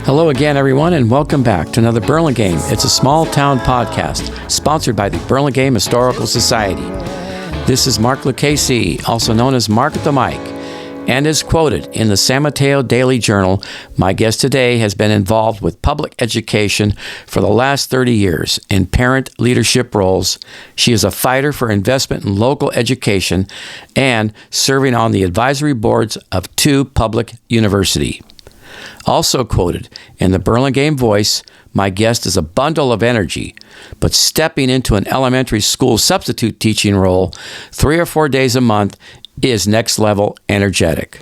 Hello again, everyone, and welcome back to another Burlingame. It's a small town podcast sponsored by the Burlingame Historical Society. This is Mark Lucchese, also known as Mark at the Mic, and as quoted in the San Mateo Daily Journal, my guest today has been involved with public education for the last 30 years in parent leadership roles. She is a fighter for investment in local education and serving on the advisory boards of 2 public universities. Also quoted in the Burlingame Voice, my guest is a bundle of energy, but stepping into an elementary school substitute teaching role 3 or 4 days a month is next level energetic.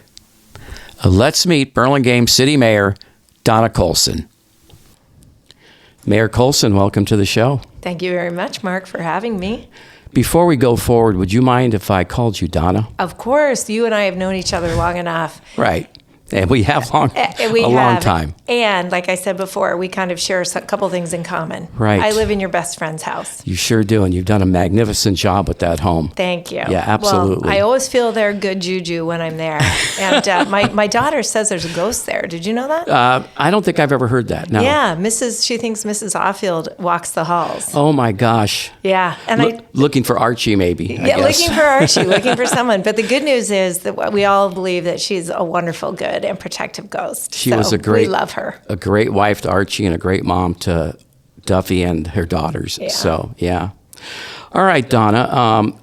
Let's meet Burlingame City Mayor Donna Colson. Mayor Colson, welcome to the show. Thank you very much, Mark, for having me. Before we go forward, would you mind if I called you Donna? Of course. You and I have known each other long enough. Right. And we have long time. And like I said before, we kind of share a couple things in common. Right. I live in your best friend's house. You sure do, and you've done a magnificent job with that home. Thank you. Yeah, absolutely. Well, I always feel their good juju when I'm there. And my daughter says there's a ghost there. Did you know that? I don't think I've ever heard that, no. Yeah, she thinks Mrs. Offield walks the halls. Oh, my gosh. Yeah. And looking for Archie, maybe, I guess. Looking for Archie, looking for someone. But the good news is that we all believe that she's a wonderful, good, and protective ghost. She was we love her. A great wife to Archie and a great mom to Duffy and her daughters. Yeah. So, yeah. All right, Donna.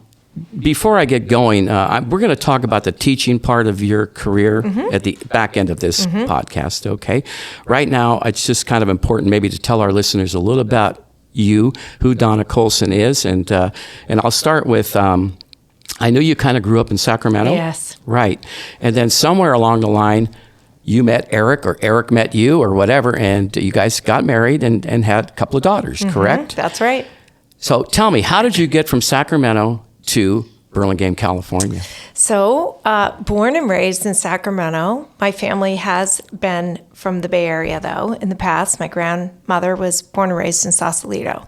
Before I get going, we're going to talk about the teaching part of your career at the back end of this podcast, okay? Right now, it's just kind of important maybe to tell our listeners a little about you, who Donna Colson is, and I'll start with, I know you kind of grew up in Sacramento. Yes. Right. And then somewhere along the line, you met Eric or Eric met you or whatever, and you guys got married and had a couple of daughters, correct? That's right. So tell me, how did you get from Sacramento to Burlingame, California? So, born and raised in Sacramento. My family has been from the Bay Area, though, in the past. My grandmother was born and raised in Sausalito.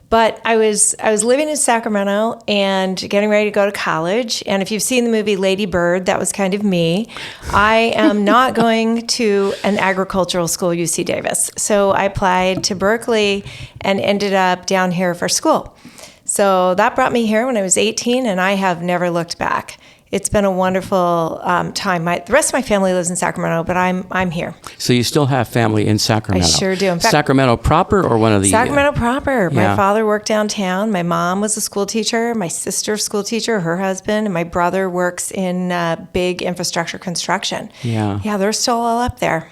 But I was living in Sacramento and getting ready to go to college. And if you've seen the movie Lady Bird, that was kind of me. I am not going to an agricultural school, UC Davis. So I applied to Berkeley and ended up down here for school. So that brought me here when I was 18, and I have never looked back. It's been a wonderful time. The rest of my family lives in Sacramento, but I'm here. So you still have family in Sacramento? I sure do. In fact, Sacramento proper or one of the... Sacramento proper. Yeah. My father worked downtown. My mom was a school teacher. My sister's school teacher, her husband, and my brother works in big infrastructure construction. Yeah. Yeah, they're still all up there.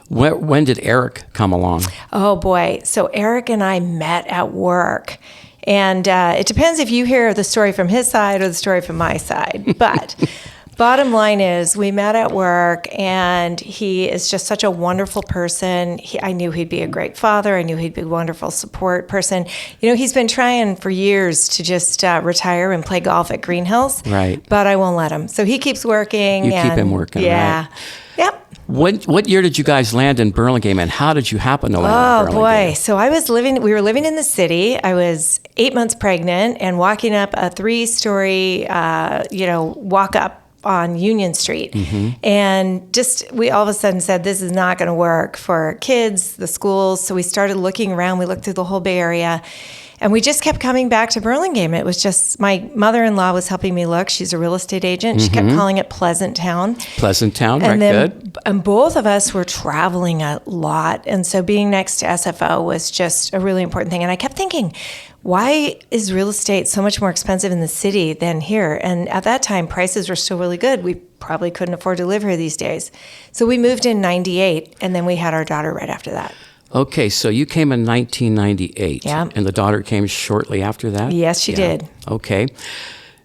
When did Eric come along? Oh, boy. So Eric and I met at work. And it depends if you hear the story from his side or the story from my side. But bottom line is we met at work, and he is just such a wonderful person. I knew he'd be a great father. I knew he'd be a wonderful support person. You know, he's been trying for years to just retire and play golf at Green Hills. Right. But I won't let him. So he keeps working. You keep him working, yeah. Right? Yep. What year did you guys land in Burlingame, and how did you happen to land in Burlingame? Oh, boy. So we were living in the city. I was 8 months pregnant and walking up a 3-story, walk up on Union Street. And we all of a sudden said, this is not going to work for kids, the schools. So we started looking around. We looked through the whole Bay Area. And we just kept coming back to Burlingame. It was just, my mother-in-law was helping me look. She's a real estate agent. She kept calling it Pleasant Town. Pleasant Town, and right, then, good. And both of us were traveling a lot. And so being next to SFO was just a really important thing. And I kept thinking, why is real estate so much more expensive in the city than here? And at that time, prices were still really good. We probably couldn't afford to live here these days. So we moved in 98, and then we had our daughter right after that. Okay, so you came in 1998. Yeah. And the daughter came shortly after that? Yes, she did. Okay.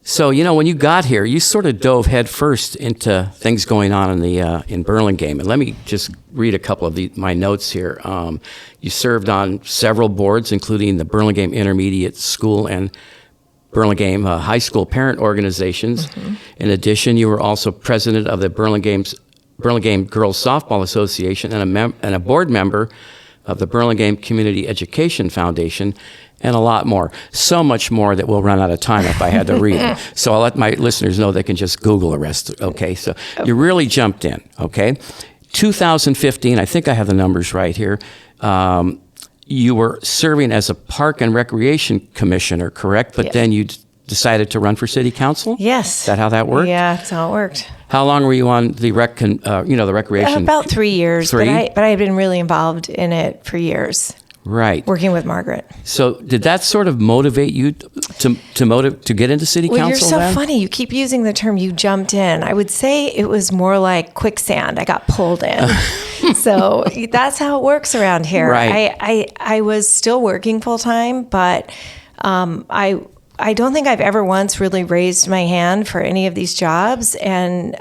So, when you got here, you sort of dove headfirst into things going on in Burlingame. And let me just read a couple of my notes here. You served on several boards, including the Burlingame Intermediate School and Burlingame High School parent organizations. In addition, you were also president of the Burlingame Girls Softball Association and a board member of the Burlingame Community Education Foundation, and a lot more. So much more that we'll run out of time if I had to read it. So I'll let my listeners know they can just Google the rest. Okay, so you really jumped in, okay? 2015, I think I have the numbers right here, you were serving as a park and recreation commissioner, correct? But then you decided to run for city council? Yes. Is that how that worked? Yeah, that's how it worked. How long were you on the the recreation? About 3 years. 3? But I had been really involved in it for years. Right. Working with Margaret. So did that sort of motivate you to get into city council? Well, you're so then? funny. You keep using the term "you jumped in." I would say it was more like quicksand. I got pulled in. So that's how it works around here. Right. I was still working full time, but I don't think I've ever once really raised my hand for any of these jobs. And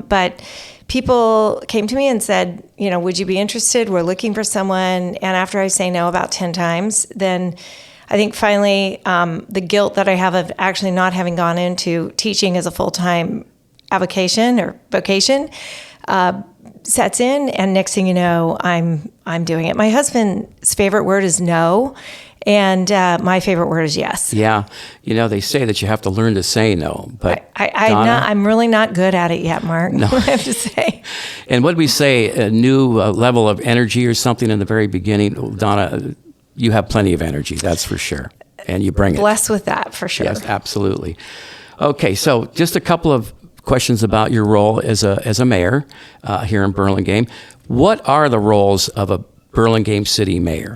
but people came to me and said, would you be interested? We're looking for someone. And after I say no about 10 times, then I think finally the guilt that I have of actually not having gone into teaching as a full-time avocation or vocation sets in. And next thing you know, I'm doing it. My husband's favorite word is no. And my favorite word is yes. Yeah. They say that you have to learn to say no. But I'm really not good at it yet, Mark, no. I have to say. And what did we say, a new level of energy or something in the very beginning? Donna, you have plenty of energy, that's for sure. And you bring it. Blessed with that, for sure. Yes, absolutely. Okay, so just a couple of questions about your role as a mayor here in Burlingame. What are the roles of a Burlingame City mayor?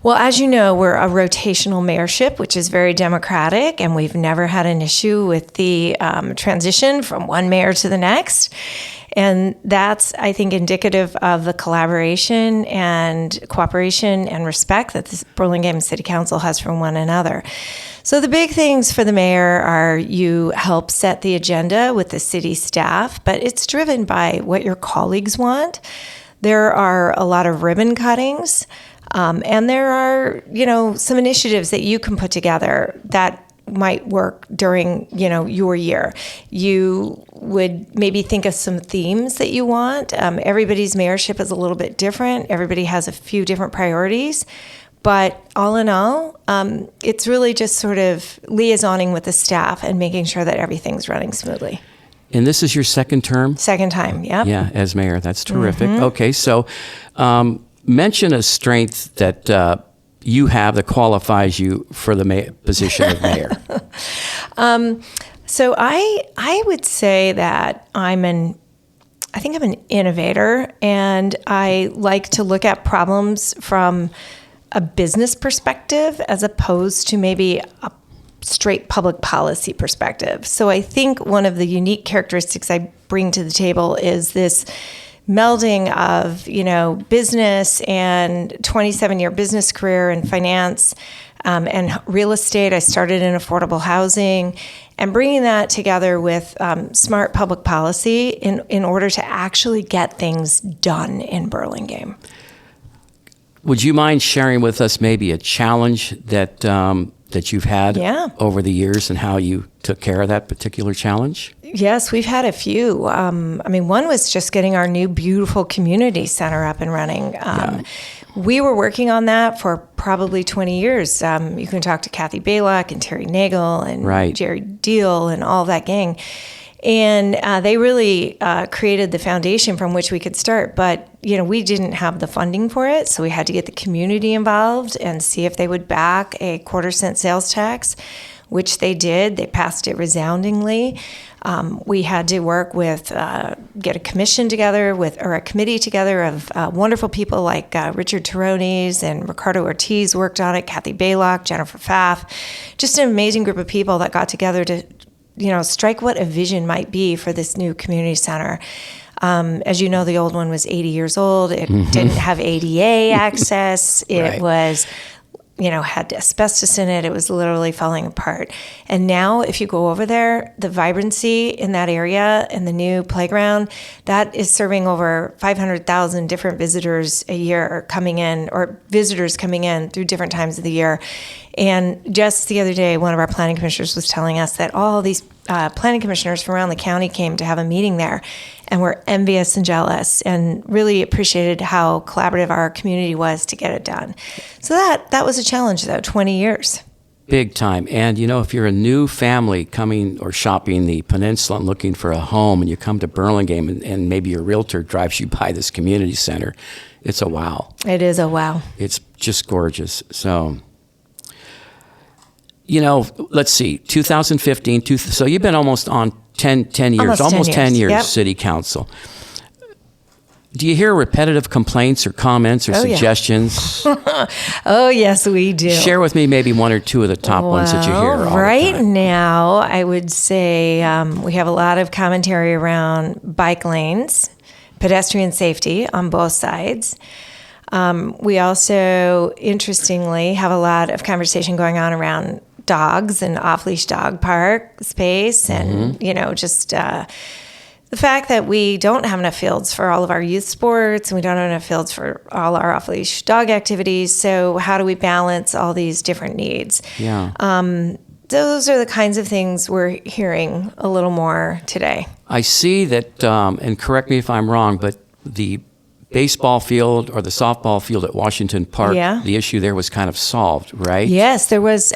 Well, as you know, we're a rotational mayorship, which is very democratic, and we've never had an issue with the transition from one mayor to the next. And that's, I think, indicative of the collaboration and cooperation and respect that the Burlingame City Council has for one another. So the big things for the mayor are you help set the agenda with the city staff, but it's driven by what your colleagues want. There are a lot of ribbon cuttings, and there are, some initiatives that you can put together that might work during, your year. You would maybe think of some themes that you want. Everybody's mayorship is a little bit different. Everybody has a few different priorities. But all in all, it's really just sort of liaisoning with the staff and making sure that everything's running smoothly. And this is your second term? Second time, yep. Yeah, as mayor. That's terrific. Mm-hmm. Okay, so mention a strength that you have that qualifies you for the position of mayor. So I would say that I think I'm an innovator, and I like to look at problems from a business perspective as opposed to maybe a straight public policy perspective. So I think one of the unique characteristics I bring to the table is this melding of, business and 27-year business career in finance and real estate. I started in affordable housing, and bringing that together with smart public policy in order to actually get things done in Burlingame. Would you mind sharing with us maybe a challenge that you've had over the years and how you took care of that particular challenge? Yes, we've had a few. One was just getting our new beautiful community center up and running. We were working on that for probably 20 years. You can talk to Kathy Baylock and Terry Nagel and Jerry Deal and all that gang. And they really created the foundation from which we could start. But, we didn't have the funding for it. So we had to get the community involved and see if they would back a 1/4-cent sales tax, which they did. They passed it resoundingly. We had to work with, get a commission together or a committee together of wonderful people like Richard Tarones and Ricardo Ortiz worked on it, Kathy Baylock, Jennifer Pfaff, just an amazing group of people that got together to strike what a vision might be for this new community center. As you know, the old one was 80 years old. It didn't have ADA access. It was, had asbestos in it. It was literally falling apart. And now if you go over there, the vibrancy in that area and the new playground, that is serving over 500,000 different visitors a year coming in, or visitors coming in through different times of the year. And just the other day, one of our planning commissioners was telling us that all these planning commissioners from around the county came to have a meeting there and were envious and jealous and really appreciated how collaborative our community was to get it done. So that was a challenge, though, 20 years. Big time. And, if you're a new family coming or shopping the peninsula and looking for a home, and you come to Burlingame and maybe your realtor drives you by this community center, it's a wow. It is a wow. It's just gorgeous. So, let's see, 2015, so you've been almost on 10 years, almost 10 years, yep. City Council. Do you hear repetitive complaints or comments or suggestions? Yeah. Oh, yes, we do. Share with me maybe one or two of the top ones that you hear all the time. Right now, I would say we have a lot of commentary around bike lanes, pedestrian safety on both sides. We also, interestingly, have a lot of conversation going on around dogs and off-leash dog park space and, just... the fact that we don't have enough fields for all of our youth sports and we don't have enough fields for all our off-leash dog activities. So how do we balance all these different needs? Yeah. Those are the kinds of things we're hearing a little more today. I see that, and correct me if I'm wrong, but the baseball field or the softball field at Washington Park, the issue there was kind of solved, right? Yes, there was.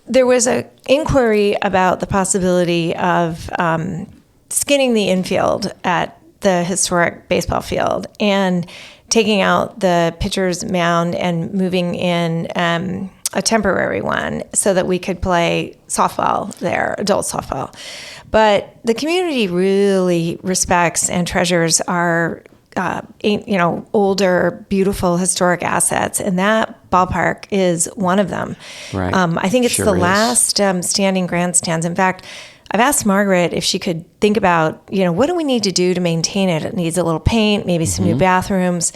There was an inquiry about the possibility of skinning the infield at the historic baseball field and taking out the pitcher's mound and moving in a temporary one so that we could play softball there, adult softball. But the community really respects and treasures our older, beautiful, historic assets, and that ballpark is one of them. Right. I think it's sure the is. last standing grandstands. In fact, I've asked Margaret if she could think about, what do we need to do to maintain it? It needs a little paint, maybe some new bathrooms,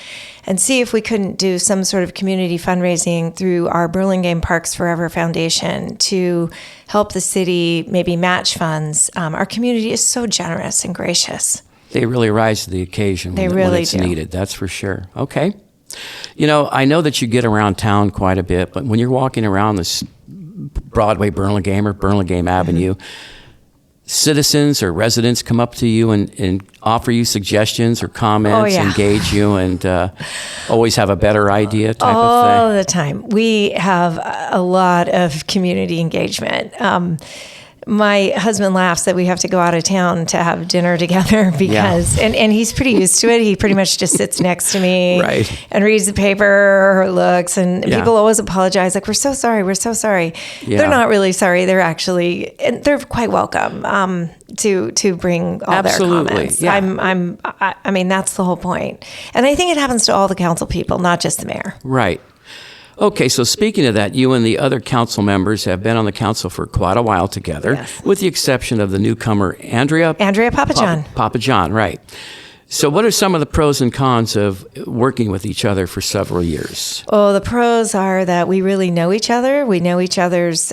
and see if we couldn't do some sort of community fundraising through our Burlingame Parks Forever Foundation to help the city maybe match funds. Our community is so generous and gracious. They really rise to the occasion when it's needed, that's for sure. Okay. I know that you get around town quite a bit, but when you're walking around this Broadway Burlingame or Burlingame Avenue, citizens or residents come up to you and offer you suggestions or comments, engage you, and always have a better idea type of thing? All the time. We have a lot of community engagement. My husband laughs that we have to go out of town to have dinner together because, and he's pretty used to it. He pretty much just sits next to me and reads the paper or looks, and people always apologize. Like, we're so sorry. Yeah. They're not really sorry. They're actually, and they're quite welcome to bring all their comments. Yeah. I mean, that's the whole point. And I think it happens to all the council people, not just the mayor. Right. Okay, so speaking of that, you and the other council members have been on the council for quite a while together, with the exception of the newcomer, Andrea Papajohn. Papajohn, right. So what are some of the pros and cons of working with each other for several years? Oh, the pros are that we really know each other. We know each other's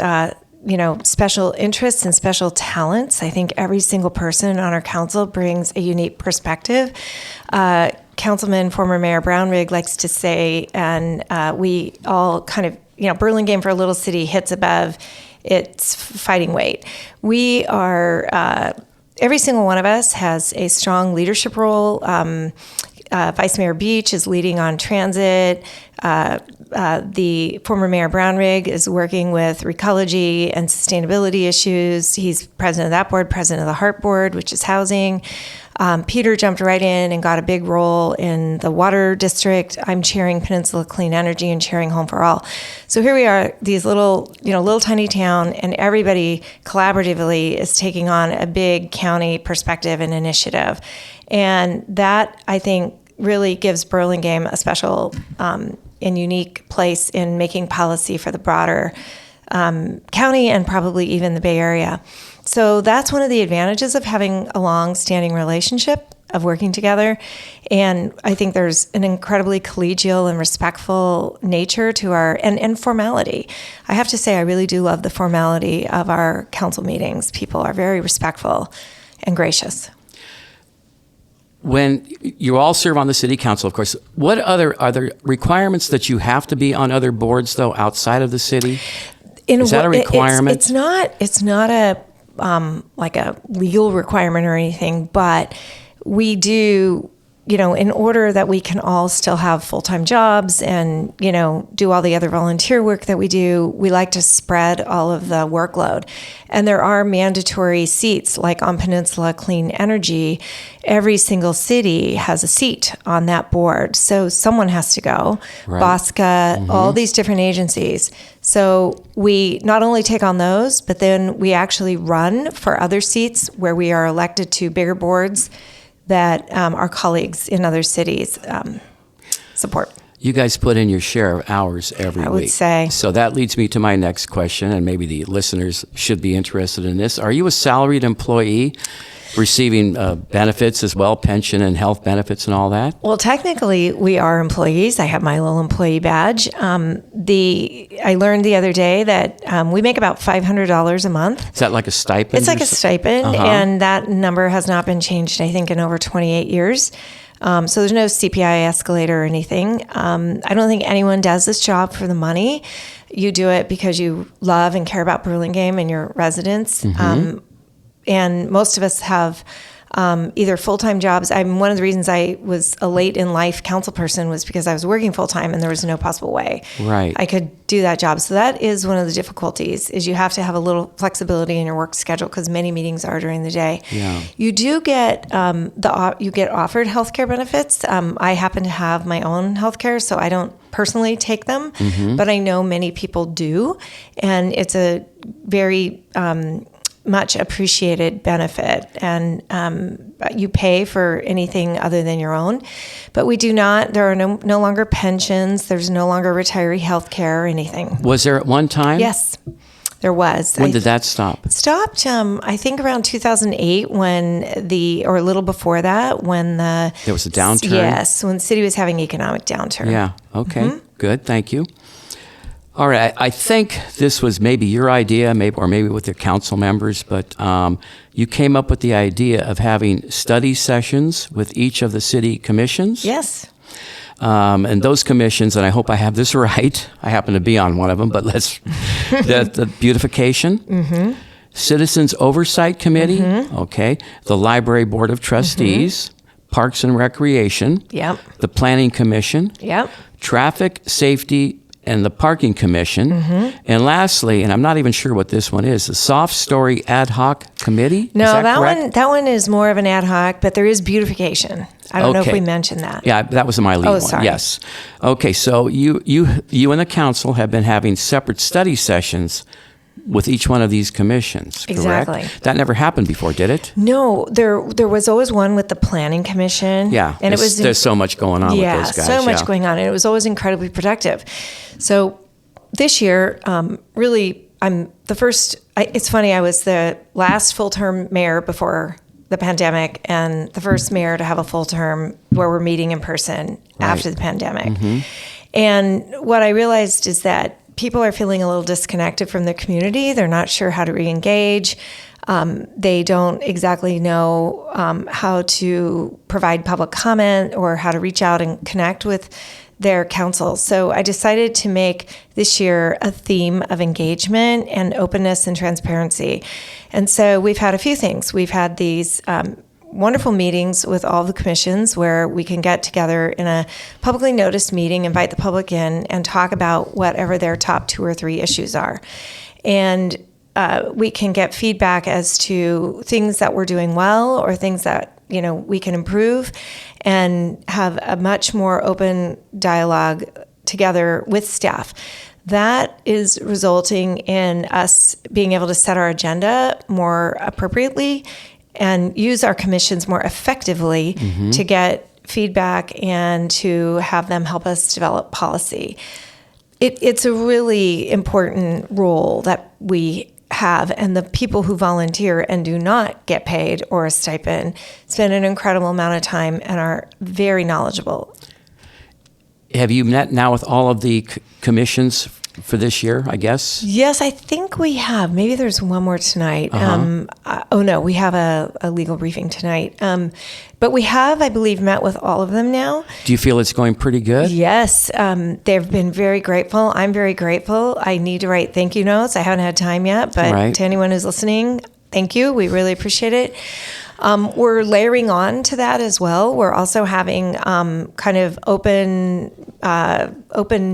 special interests and special talents. I think every single person on our council brings a unique perspective. Councilman, former Mayor Brownrigg likes to say, and we all kind of, Burlingame for a little city hits above its fighting weight. We are, every single one of us has a strong leadership role. Vice Mayor Beach is leading on transit. The former Mayor Brownrigg is working with recology and sustainability issues. He's president of that board, president of the HART board, which is housing. Peter jumped right in and got a big role in the water district. I'm chairing Peninsula Clean Energy and chairing Home for All. So here we are, these little tiny town, and everybody collaboratively is taking on a big county perspective and initiative. And that, I think, really gives Burlingame a special and unique place in making policy for the broader county and probably even the Bay Area. So that's one of the advantages of having a long-standing relationship, of working together. And I think there's an incredibly collegial and respectful nature to our, and formality. I have to say, I really do love the formality of our council meetings. People are very respectful and gracious. When you all serve on the city council, of course, what are there requirements that you have to be on other boards, though, outside of the city? Is that a requirement? It's not a like a legal requirement or anything, but we do in order that we can all still have full-time jobs and, do all the other volunteer work that we do, we like to spread all of the workload. And there are mandatory seats, like on Peninsula Clean Energy. Every single city has a seat on that board. So someone has to go. Right. BOSCA, all these different agencies. So we not only take on those, but then we actually run for other seats where we are elected to bigger boards that our colleagues in other cities support. You guys put in your share of hours every week. I would say. So that leads me to my next question, and maybe the listeners should be interested in this. Are you a salaried employee receiving benefits as well, pension and health benefits and all that? Well, technically, we are employees. I have my little employee badge. I learned the other day that we make about $500 a month. Is that like a stipend? It's like a stipend, and that number has not been changed, I think, in over 28 years. So there's no CPI escalator or anything. I don't think anyone does this job for the money. You do it because you love and care about Burlingame and your residents. And most of us have either full-time jobs. One of the reasons I was a late in life council person was because I was working full-time and there was no possible way I could do that job. So that is one of the difficulties, is you have to have a little flexibility in your work schedule because many meetings are during the day. Yeah. You do get you get offered healthcare benefits. I happen to have my own healthcare, so I don't personally take them, but I know many people do, and it's a very much appreciated benefit, and you pay for anything other than your own. But we do not, there are no longer pensions, there's no longer retiree health care or anything. Was there at one time? Yes, there was. When did that stop? It stopped, I think around 2008 or a little before that, when there was a downturn? Yes, when the city was having economic downturn. Yeah, okay, good, thank you. All right, I think this was maybe your idea, or maybe with your council members, but you came up with the idea of having study sessions with each of the city commissions. Yes. And those commissions, and I hope I have this right, I happen to be on one of them, but the beautification, Citizens Oversight Committee, okay, the Library Board of Trustees, Parks and Recreation, the Planning Commission, Traffic Safety and the Parking Commission, and lastly, and I'm not even sure what this one is, the Soft Story Ad Hoc Committee. No, is that correct? that one is more of an ad hoc, but there is beautification. I don't know if we mentioned that. Yeah, that was my lead one. Sorry. Yes. Okay, so you and the council have been having separate study sessions with each one of these commissions, correct? Exactly. That never happened before, did it? No, there was always one with the Planning Commission. Yeah, and there's so much going on with those guys. So much going on, and it was always incredibly productive. So this year, really, I'm the first. It's funny, I was the last full-term mayor before the pandemic, and the first mayor to have a full term where we're meeting in person after the pandemic. And what I realized is that people are feeling a little disconnected from the community. They're not sure how to re-engage. They don't exactly know how to provide public comment or how to reach out and connect with their council. So I decided to make this year a theme of engagement and openness and transparency. And so we've had a few things. We've had these wonderful meetings with all the commissions where we can get together in a publicly noticed meeting, invite the public in, and talk about whatever their top 2 or 3 issues are. And we can get feedback as to things that we're doing well or things that we can improve, and have a much more open dialogue together with staff. That is resulting in us being able to set our agenda more appropriately and use our commissions more effectively to get feedback and to have them help us develop policy. It's a really important role that we have, and the people who volunteer and do not get paid or a stipend spend an incredible amount of time and are very knowledgeable. Have you met now with all of the commissions for this year, I guess? Yes, I think we have. Maybe there's one more tonight. No, we have a legal briefing tonight. But we have, I believe, met with all of them now. Do you feel it's going pretty good? Yes. They've been very grateful. I'm very grateful. I need to write thank you notes. I haven't had time yet, but to anyone who's listening, thank you. We really appreciate it. We're layering on to that as well. We're also having kind of open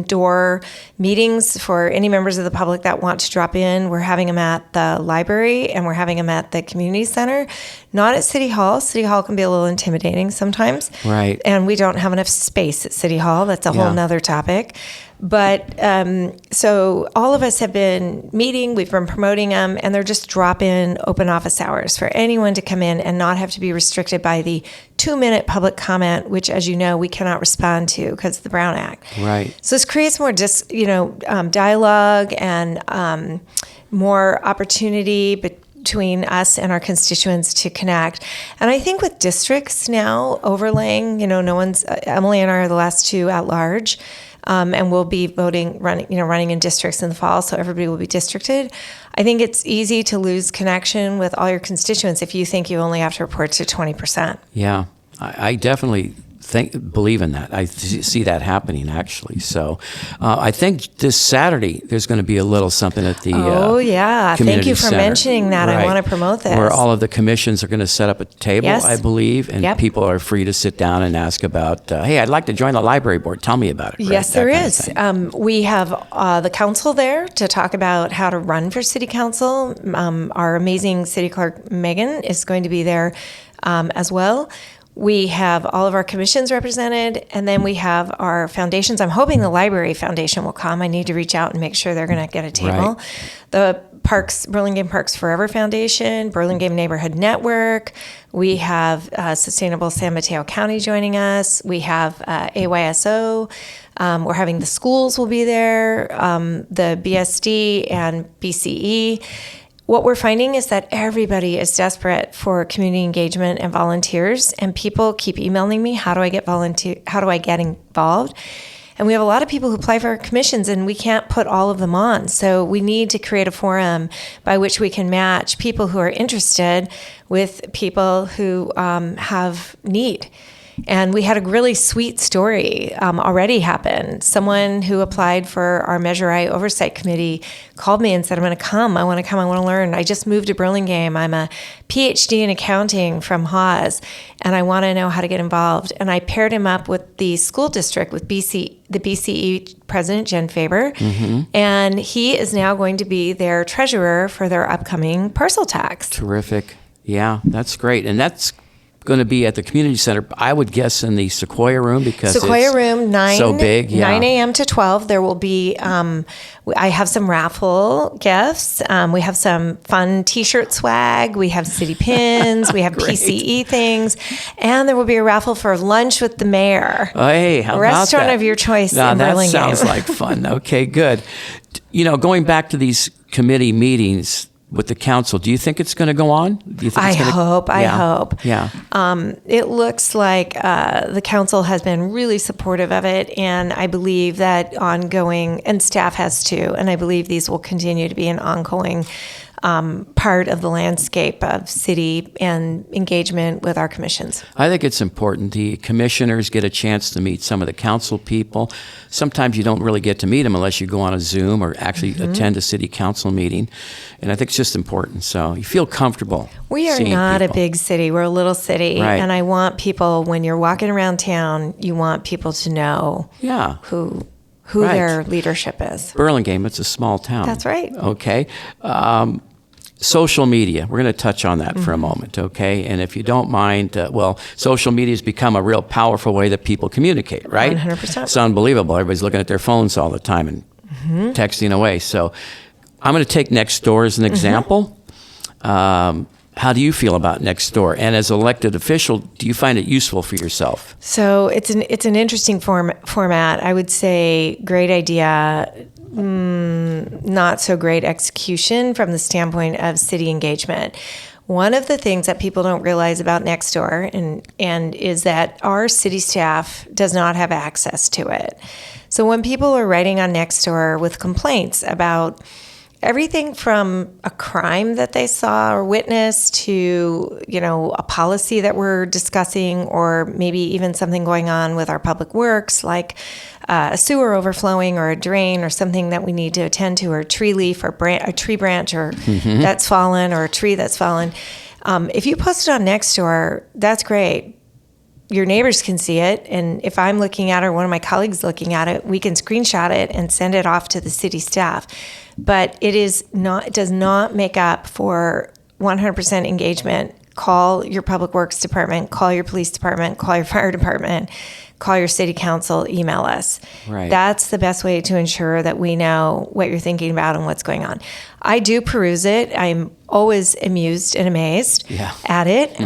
door meetings for any members of the public that want to drop in. We're having them at the library and we're having them at the community center, not at City Hall. City Hall can be a little intimidating sometimes. Right. And we don't have enough space at City Hall. That's a whole nother topic. But so all of us have been meeting, we've been promoting them, and they're just drop-in open office hours for anyone to come in and not have to be restricted by the 2-minute public comment, which, as you know, we cannot respond to because of the Brown Act. Right. So this creates more dialogue and more opportunity between us and our constituents to connect. And I think with districts now overlaying, Emily and I are the last two at large. And we'll be running in districts in the fall, so everybody will be districted. I think it's easy to lose connection with all your constituents if you think you only have to report to 20%. Yeah, I definitely believe in that. I see that happening, actually. So I think this Saturday there's going to be a little something at the Thank you for center. mentioning that. Right. I want to promote this. Where all of the commissions are going to set up a table, Yes. I believe, and people are free to sit down and ask about, hey, I'd like to join the library board. Tell me about it. Right? Yes, there is. We have the council there to talk about how to run for city council. Our amazing city clerk, Megan, is going to be there as well. We have all of our commissions represented, and then we have our foundations. I'm hoping the Library Foundation will come. I need to reach out and make sure they're going to get a table. Right. The Burlingame Parks Forever Foundation, Burlingame Neighborhood Network. We have Sustainable San Mateo County joining us. We have AYSO. We're having the schools will be there, the BSD and BCE. What we're finding is that everybody is desperate for community engagement and volunteers, and people keep emailing me, how do I get involved? And we have a lot of people who apply for our commissions, and we can't put all of them on. So we need to create a forum by which we can match people who are interested with people who have need. And we had a really sweet story already happen. Someone who applied for our Measure I Oversight Committee called me and said, I want to learn. I just moved to Burlingame. I'm a PhD in accounting from Haas, and I want to know how to get involved. And I paired him up with the school district, with the BCE president, Jen Faber, and he is now going to be their treasurer for their upcoming parcel tax. Terrific. Yeah, that's great. And that's going to be at the community center, I would guess, in the Sequoia room, because Sequoia it's room, 9, so big. 9 a.m. to 12. There will be, I have some raffle gifts. We have some fun T-shirt swag. We have city pins. We have PCE things. And there will be a raffle for lunch with the mayor. Hey, how restaurant about that? of your choice Now, in that Burlingame. sounds like fun. Okay, good. Going back to these committee meetings with the council, do you think it's going to go on? Do you think I hope. Yeah. It looks like the council has been really supportive of it, and I believe that ongoing, and staff has too, and I believe these will continue to be an ongoing part of the landscape of city and engagement with our commissions. I think it's important. The commissioners get a chance to meet some of the council people. Sometimes you don't really get to meet them unless you go on a Zoom or actually attend a city council meeting. And I think it's just important. So you feel comfortable. We are seeing not people. a big city. We're a little city. Right. And I want people, when you're walking around town, you want people to know who Right. their leadership is. Burlingame, it's a small town. That's right. Okay. Social media, we're going to touch on that for a moment, okay? And if you don't mind, social media has become a real powerful way that people communicate, right? 100%. It's unbelievable. Everybody's looking at their phones all the time and texting away. So I'm going to take Nextdoor as an example. How do you feel about Nextdoor? And as an elected official, do you find it useful for yourself? So it's an interesting format. I would say great idea, not so great execution from the standpoint of city engagement. One of the things that people don't realize about Nextdoor and is that our city staff does not have access to it. So when people are writing on Nextdoor with complaints about everything from a crime that they saw or witnessed to, a policy that we're discussing, or maybe even something going on with our public works, like a sewer overflowing or a drain or something that we need to attend to, or a tree leaf or a tree branch or that's fallen, or a tree that's fallen. If you post it on Nextdoor, that's great. Your neighbors can see it, and if I'm looking at it or one of my colleagues looking at it, we can screenshot it and send it off to the city staff. But it does not make up for 100% engagement. Call your public works department, call your police department, call your fire department, call your city council, email us. Right. That's the best way to ensure that we know what you're thinking about and what's going on. I do peruse it. I'm always amused and amazed at it.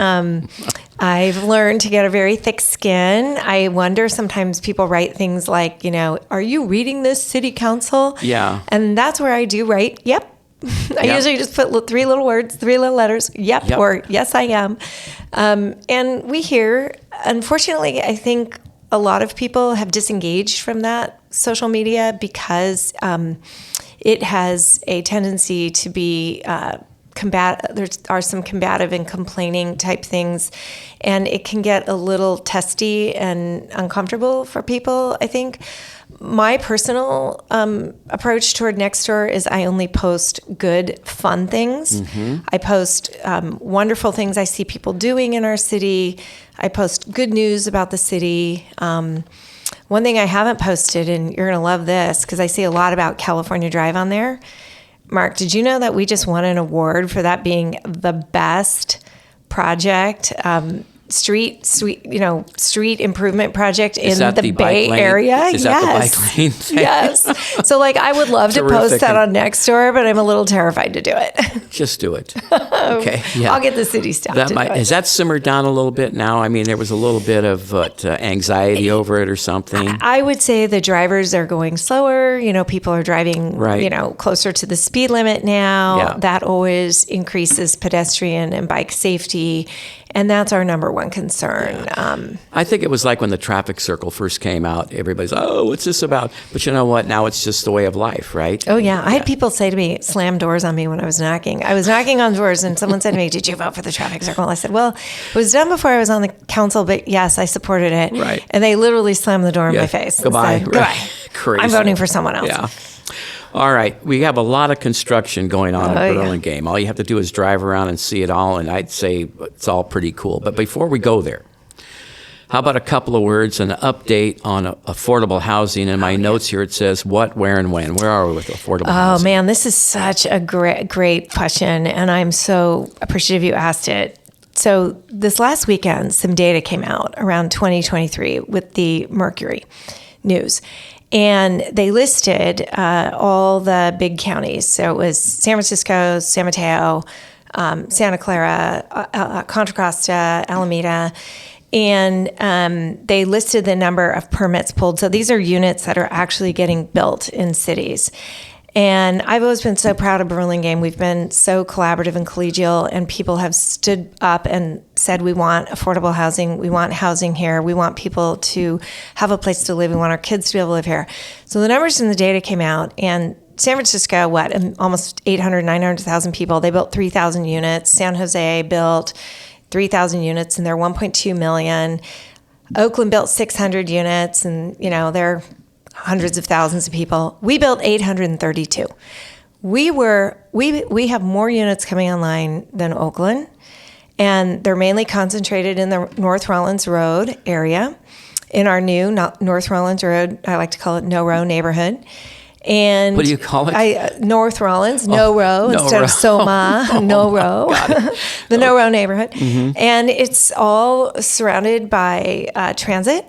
I've learned to get a very thick skin. I wonder, sometimes people write things like, are you reading this, city council? Yeah. And that's where I do write, yep. I usually just put 3 little words, 3 little letters, yep. Or yes, I am. And we hear, unfortunately, I think a lot of people have disengaged from that social media because it has a tendency to be there are some combative and complaining type things, and it can get a little testy and uncomfortable for people, I think. My personal approach toward Nextdoor is I only post good, fun things. I post wonderful things I see people doing in our city. I post good news about the city. One thing I haven't posted, and you're going to love this, because I see a lot about California Drive on there. Mark, did you know that we just won an award for that being the best project, street improvement project in the Bay Area? Is that the bike lane thing? Yes. So I would love to post that on Nextdoor, but I'm a little terrified to do it. Just do it. Okay. Yeah. I'll get the city staff to do it. Has that simmered down a little bit now? I mean, there was a little bit of anxiety over it or something. I would say the drivers are going slower. People are driving, closer to the speed limit now. Yeah. That always increases pedestrian and bike safety. And that's our number one concern. Yeah. I think it was like when the traffic circle first came out, everybody's, what's this about? But you know what? Now it's just the way of life, right? Oh, yeah. I had people say to me, slam doors on me when I was knocking. I was knocking on doors, and someone said to me, did you vote for the traffic circle? I said, well, it was done before I was on the council, but yes, I supported it. Right. And they literally slammed the door in my face. Goodbye. And said, goodbye. Crazy. I'm voting for someone else. Yeah. All right. We have a lot of construction going on at Burlingame. All you have to do is drive around and see it all, and I'd say it's all pretty cool. But before we go there, how about a couple of words, an update on affordable housing? In my notes here, it says what, where, and when. Where are we with affordable housing? Oh, man, this is such a great question, and I'm so appreciative you asked it. So this last weekend, some data came out around 2023 with the Mercury News. And they listed all the big counties. So it was San Francisco, San Mateo, Santa Clara, Contra Costa, Alameda. And they listed the number of permits pulled. So these are units that are actually getting built in cities. And I've always been so proud of Burlingame. We've been so collaborative and collegial, and people have stood up and said, we want affordable housing. We want housing here. We want people to have a place to live. We want our kids to be able to live here. So the numbers in the data came out, and San Francisco, almost 800, 900,000 people. They built 3,000 units. San Jose built 3,000 units, and they're 1.2 million. Oakland built 600 units, and, they're hundreds of thousands of people. We built 832. We have more units coming online than Oakland, and they're mainly concentrated in the North Rollins Road area, in our new North Rollins Road, I like to call it No Row neighborhood. And what do you call it? North Rollins, No Row, instead of Soma, No Row, the No Row neighborhood. Mm-hmm. And it's all surrounded by transit.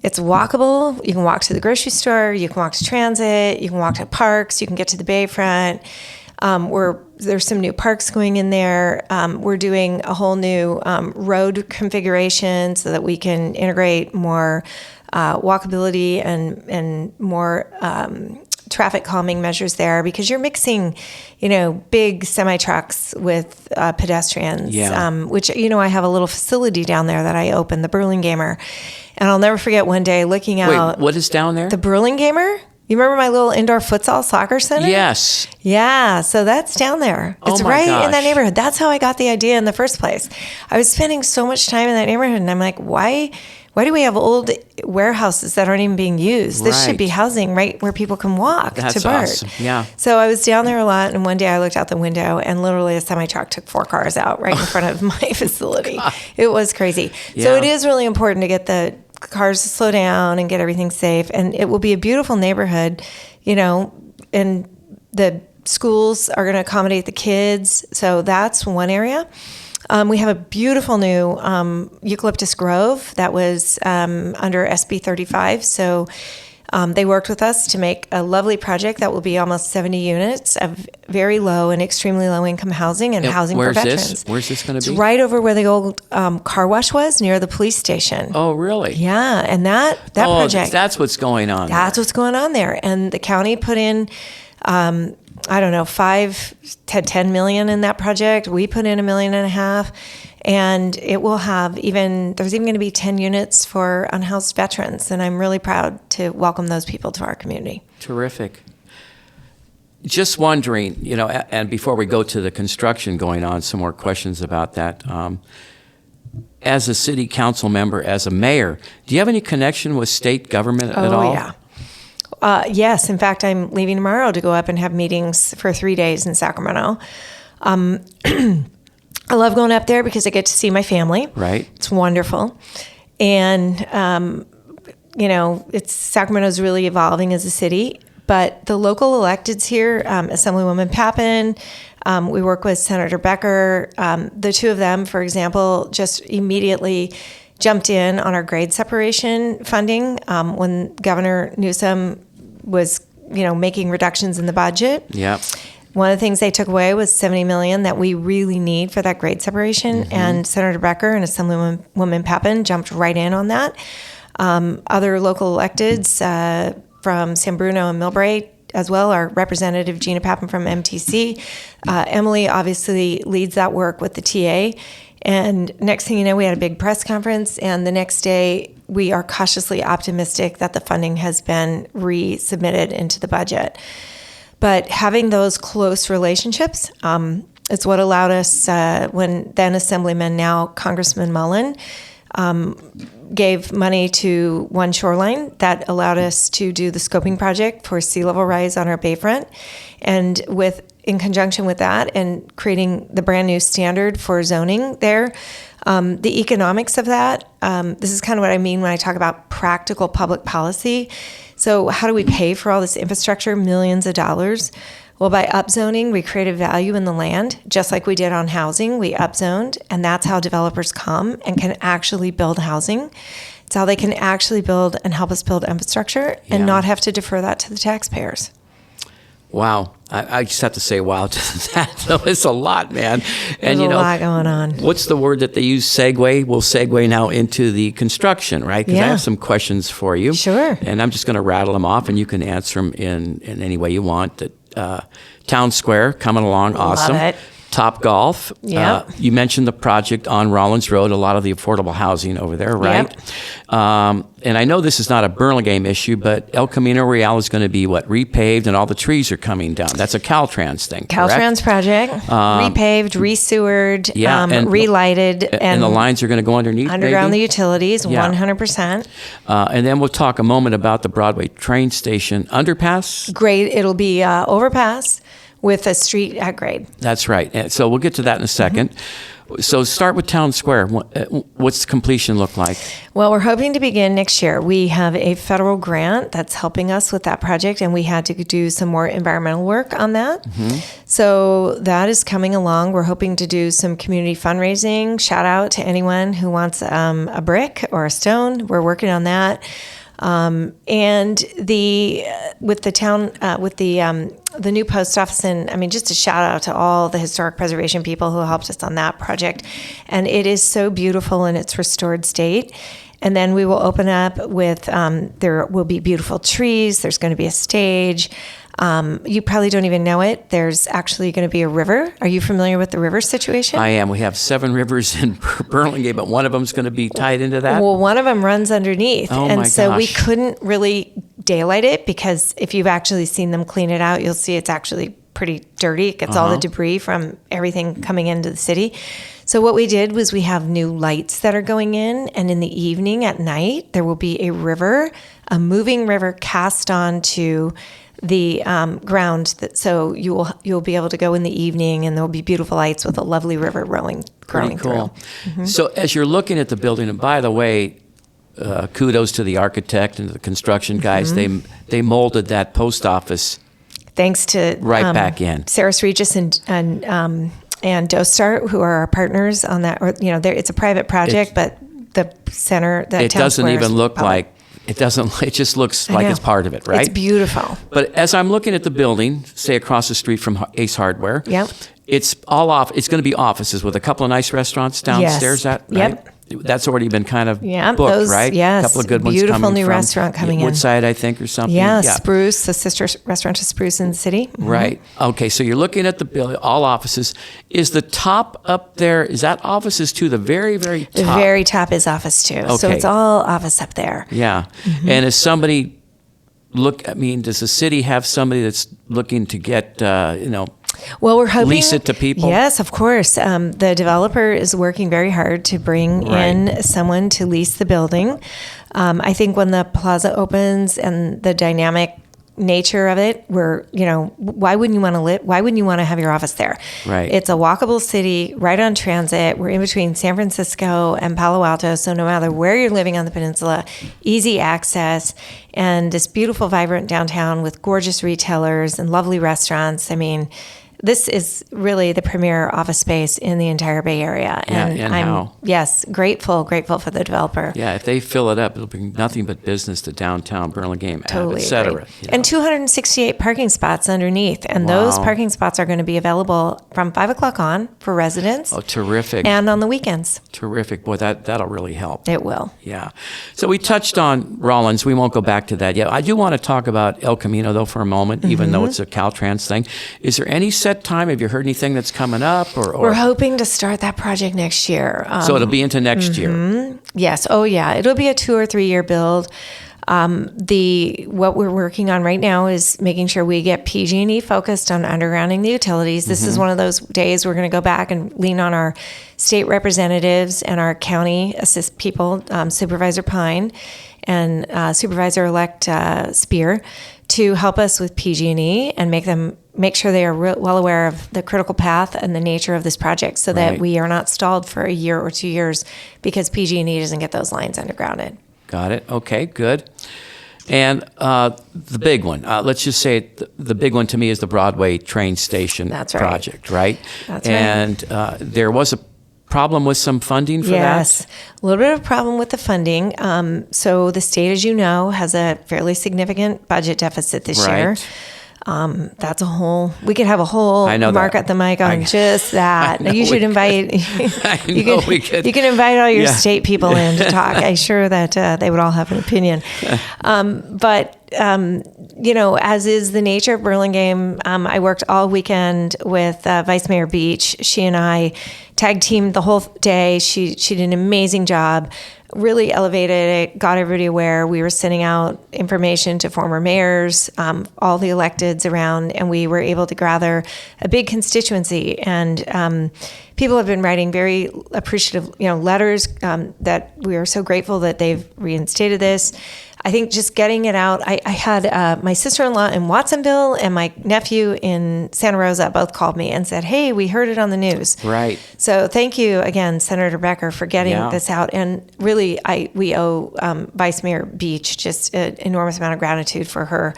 It's walkable. You can walk to the grocery store. You can walk to transit. You can walk to parks. You can get to the Bayfront. There's some new parks going in there. We're doing a whole new road configuration so that we can integrate more walkability and more traffic calming measures there, because you're mixing, big semi trucks with pedestrians. Yeah. Which I have a little facility down there that I opened, the Burlingamer. And I'll never forget one day looking out. Wait, what is down there? The Burlingamer. You remember my little indoor futsal soccer center? Yes. Yeah, so that's down there. It's my right gosh. in that neighborhood. That's how I got the idea in the first place. I was spending so much time in that neighborhood, and I'm like, why do we have old warehouses that aren't even being used? This should be housing right where people can walk That's to BART. awesome. Yeah. So I was down there a lot, and one day I looked out the window, and literally a semi-truck took 4 cars out right in front of my facility. It was crazy. Yeah. So it is really important to get the cars to slow down and get everything safe, and it will be a beautiful neighborhood, and the schools are going to accommodate the kids. So that's one area. We have a beautiful new eucalyptus grove that was under SB 35. So they worked with us to make a lovely project that will be almost 70 units of very low and extremely low income housing and housing for veterans. Where's this going to be? It's right over where the old car wash was, near the police station. Oh, really? Yeah, and that project. That's what's going on. That's what's going on there. And the county put in, I don't know, 5 to 10 million in that project. We put in $1.5 million. And it will have there's even going to be 10 units for unhoused veterans. And I'm really proud to welcome those people to our community. Terrific. Just wondering, and before we go to the construction going on, some more questions about that. As a city council member, as a mayor, do you have any connection with state government at all? Oh, yeah. Yes. In fact, I'm leaving tomorrow to go up and have meetings for 3 days in Sacramento. I love going up there because I get to see my family. Right. It's wonderful. And, Sacramento's really evolving as a city. But the local electeds here, Assemblywoman Pappin, we work with Senator Becker. The two of them, for example, just immediately jumped in on our grade separation funding when Governor Newsom was, making reductions in the budget. Yeah. One of the things they took away was $70 million that we really need for that grade separation, and Senator Becker and Assemblywoman Pappin jumped right in on that. Other local electeds from San Bruno and Millbrae as well, our representative Gina Pappin from MTC. Emily obviously leads that work with the TA. And next thing you know, we had a big press conference, and the next day we are cautiously optimistic that the funding has been resubmitted into the budget. But having those close relationships is what allowed us, when then Assemblyman, now Congressman Mullen, gave money to One Shoreline that allowed us to do the scoping project for sea level rise on our bayfront. And in conjunction with that and creating the brand new standard for zoning there, the economics of that, this is kind of what I mean when I talk about practical public policy. So how do we pay for all this infrastructure, millions of dollars? Well, by upzoning, we created value in the land, just like we did on housing. We upzoned, and that's how developers come and can actually build housing. It's how they can actually build and help us build infrastructure and not have to defer that to the taxpayers. Wow. I just have to say wow to that. It's a lot, man. There's a lot going on. What's the word that they use? Segue? We'll segue now into the construction, right? Because I have some questions for you. Sure. And I'm just going to rattle them off, and you can answer them in any way you want. Town Square, coming along, awesome. Love it. Top Golf. Yep. You mentioned the project on Rollins Road, a lot of the affordable housing over there, right? Yep. And I know this is not a Burlingame issue, but El Camino Real is going to be, repaved, and all the trees are coming down. That's a Caltrans thing, correct? Caltrans project, repaved, re-sewered, and relighted. And the lines are going to go underneath, underground maybe? the utilities, 100%. And then we'll talk a moment about the Broadway train station underpass. Great. It'll be overpass with a street at grade. That's right. And so we'll get to that in a second. So start with Town Square. What's the completion look like? Well, we're hoping to begin next year. We have a federal grant that's helping us with that project, and we had to do some more environmental work on that. So that is coming along. We're hoping to do some community fundraising. Shout out to anyone who wants a brick or a stone. We're working on that. And with the new post office, and just a shout out to all the historic preservation people who helped us on that project. And it is so beautiful in its restored state. And then we will open up with, there will be beautiful trees. There's going to be a stage. You probably don't even know it. There's actually going to be a river. Are you familiar with the river situation? I am. We have 7 rivers in Burlingame, but one of them is going to be tied into that. Well, one of them runs underneath. Oh, and my so we gosh. couldn't really daylight it, because if you've actually seen them clean it out, you'll see it's actually pretty dirty. It gets all the debris from everything coming into the city. So what we did was we have new lights that are going in, and in the evening at night, there will be a moving river cast onto the ground. So you'll be able to go in the evening, and there'll be beautiful lights with a lovely river rolling Pretty cool. through. So as you're looking at the building, and by the way, kudos to the architect and the construction guys. They molded that post office Thanks to right back in. Sarah Regis and Dostar, who are our partners on that. Or, it's a private project, but the center, that it town doesn't square even is look public. like it doesn't. It just looks like it's part of it, right? It's beautiful. But as I'm looking at the building, say across the street from Ace Hardware, Yep. it's all off. It's going to be offices with a couple of nice restaurants downstairs. Yes. Right? Yep. That's already been kind of booked, those, right? Yes, a couple of good ones beautiful coming new from restaurant coming in. Woodside, I think, or something. Yeah, Spruce, the sister restaurant to Spruce in the city. Mm-hmm. Right. Okay, so you're looking at the building, all offices. Is the top up there, is that offices too, the very, very top? The very top is office too. So Okay. it's all office up there. Yeah. And is somebody does the city have somebody that's looking to get, Well, we're hoping lease it to people? Yes, of course. The developer is working very hard to bring in someone to lease the building. I think when the plaza opens and the dynamic nature of it, why wouldn't you want to live? Why wouldn't you want to have your office there? Right. It's a walkable city, right on transit. We're in between San Francisco and Palo Alto, so no matter where you're living on the peninsula, easy access, and this beautiful, vibrant downtown with gorgeous retailers and lovely restaurants. I mean, this is really the premier office space in the entire Bay Area. And I'm grateful for the developer. Yeah, if they fill it up, it'll bring nothing but business to downtown Burlingame, Totally, et cetera. agree. And 268 parking spots underneath. And those parking spots are going to be available from 5 o'clock on for residents. Oh, terrific. And on the weekends. Terrific. Boy, that'll really help. It will. Yeah. So we touched on Rollins. We won't go back to that yet. I do want to talk about El Camino, though, for a moment, even though it's a Caltrans thing. Is there any set time? Have you heard anything that's coming up? Or We're hoping to start that project next year. So it'll be into next year? Yes. Oh, yeah. It'll be a 2 or 3 year build. What we're working on right now is making sure we get PG&E focused on undergrounding the utilities. This is one of those days we're going to go back and lean on our state representatives and our county assist people, Supervisor Pine and Supervisor-elect Spear, to help us with PG&E and make sure they are well aware of the critical path and the nature of this project, so that we are not stalled for a year or 2 years because PG&E doesn't get those lines undergrounded. Got it. Okay, good. And the big one, let's just say the big one to me is the Broadway train station project, right? That's and there was a problem with some funding for that? Yes, a little bit of a problem with the funding. So the state, as you know, has a fairly significant budget deficit this year. That's we could have a whole Mark at the Mic on just that. You should invite, you can invite all your state people in to talk. I'm sure that they would all have an opinion. As is the nature of Burlingame, I worked all weekend with Vice Mayor Beach. She and I tag teamed the whole day. She did an amazing job. Really elevated it, got everybody aware. We were sending out information to former mayors, all the electeds around, and we were able to gather a big constituency. And people have been writing very appreciative, letters that we are so grateful that they've reinstated this. I think just getting it out. I had my sister-in-law in Watsonville and my nephew in Santa Rosa both called me and said, "Hey, we heard it on the news." Right. So thank you again, Senator Becker, for getting this out. And really, we owe Vice Mayor Beach just an enormous amount of gratitude for her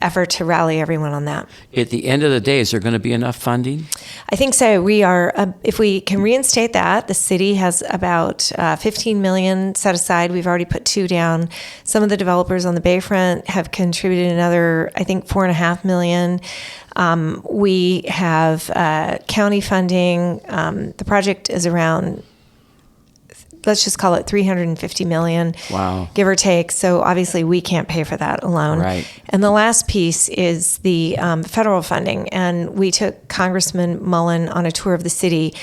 effort to rally everyone on that. At the end of the day, is there going to be enough funding? I think so. We are, if we can reinstate that, the city has about $15 million set aside. We've already put 2 down. Some of the developers on the Bayfront have contributed another, I think, $4.5 million. We have county funding. The project is around let's just call it $350 million, Wow. give or take. So obviously we can't pay for that alone. Right. And the last piece is the federal funding. And we took Congressman Mullen on a tour of the city,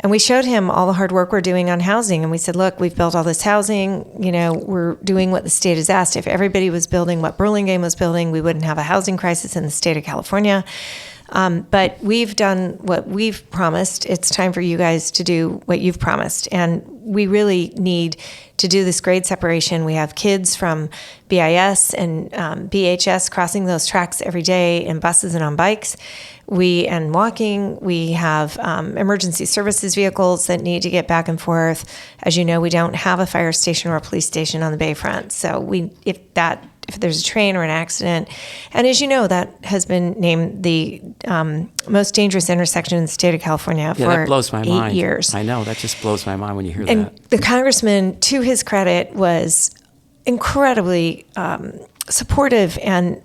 and we showed him all the hard work we're doing on housing. And we said, look, we've built all this housing. You know, we're doing what the state has asked. If everybody was building what Burlingame was building, we wouldn't have a housing crisis in the state of California. But we've done what we've promised. It's time for you guys to do what you've promised. And we really need to do this grade separation. We have kids from BIS and BHS crossing those tracks every day in buses and on bikes. And walking. We have emergency services vehicles that need to get back and forth. As you know, we don't have a fire station or a police station on the Bayfront. So if there's a train or an accident, and as you know, that has been named the most dangerous intersection in the state of California for that blows my 8 mind. years. I know, that just blows my mind when you hear And that. the congressman, to his credit, was incredibly supportive and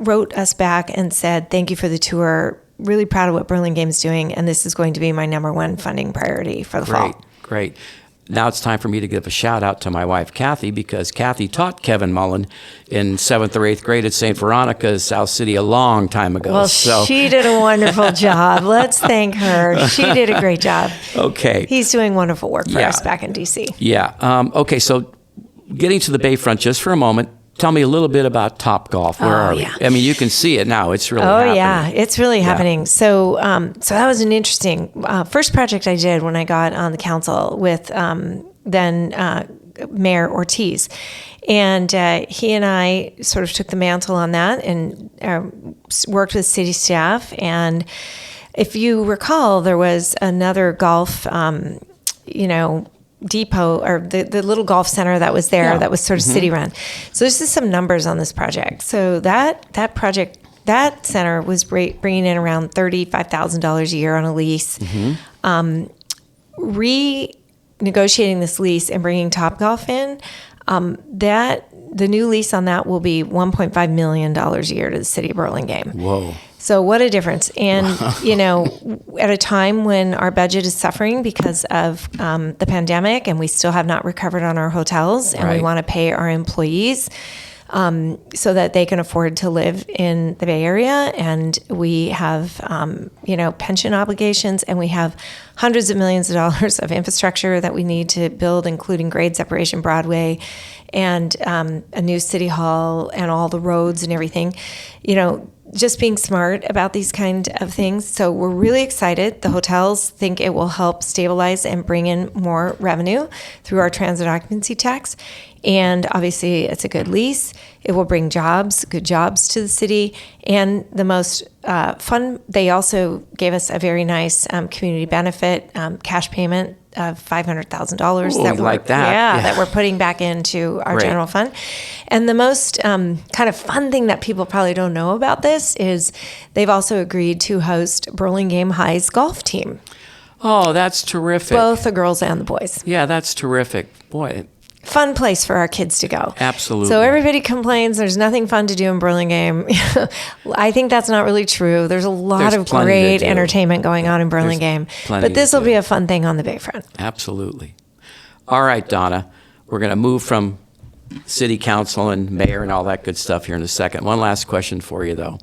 wrote us back and said, thank you for the tour. Really proud of what Burlingame's doing, and this is going to be my number one funding priority for the fall. Great. Now it's time for me to give a shout out to my wife, Kathy, because Kathy taught Kevin Mullen in 7th or 8th grade at St. Veronica's, South City, a long time ago. Well, she did a wonderful job. Let's thank her. She did a great job. Okay. He's doing wonderful work for us back in D.C. Yeah. Okay, so getting to the Bayfront just for a moment, tell me a little bit about Topgolf. Where are we? I mean, you can see it now. It's really happening. Yeah, it's really happening. So that was an interesting first project I did when I got on the council with then Mayor Ortiz. And he and I sort of took the mantle on that and worked with city staff. And if you recall, there was another golf, depot or the little golf center that was there that was sort of city run. So this is some numbers on this project. So that project, that center was bringing in around $35,000 a year on a lease. Renegotiating this lease and bringing Topgolf in, the new lease on that will be $1.5 million a year to the city of Burlingame. Whoa. So what a difference. And, at a time when our budget is suffering because of the pandemic and we still have not recovered on our hotels and we want to pay our employees so that they can afford to live in the Bay Area. And we have, pension obligations, and we have hundreds of millions of dollars of infrastructure that we need to build, including grade separation Broadway and a new city hall and all the roads and everything, just being smart about these kind of things. So we're really excited. The hotels think it will help stabilize and bring in more revenue through our transit occupancy tax. And obviously it's a good lease. It will bring good jobs to the city. And the most fun, they also gave us a very nice community benefit cash payment of $500,000 that we're putting back into our general fund. And the most kind of fun thing that people probably don't know about this is they've also agreed to host Burlingame High's golf team. Oh, that's terrific. Both the girls and the boys. Yeah, that's terrific. Boy. Fun place for our kids to go. Absolutely. So everybody complains there's nothing fun to do in Burlingame. I think that's not really true. There's a lot of great entertainment going on in Burlingame. But this will be a fun thing on the Bayfront. Absolutely. All right, Donna, we're going to move from city council and mayor and all that good stuff here in a second. One last question for you, though.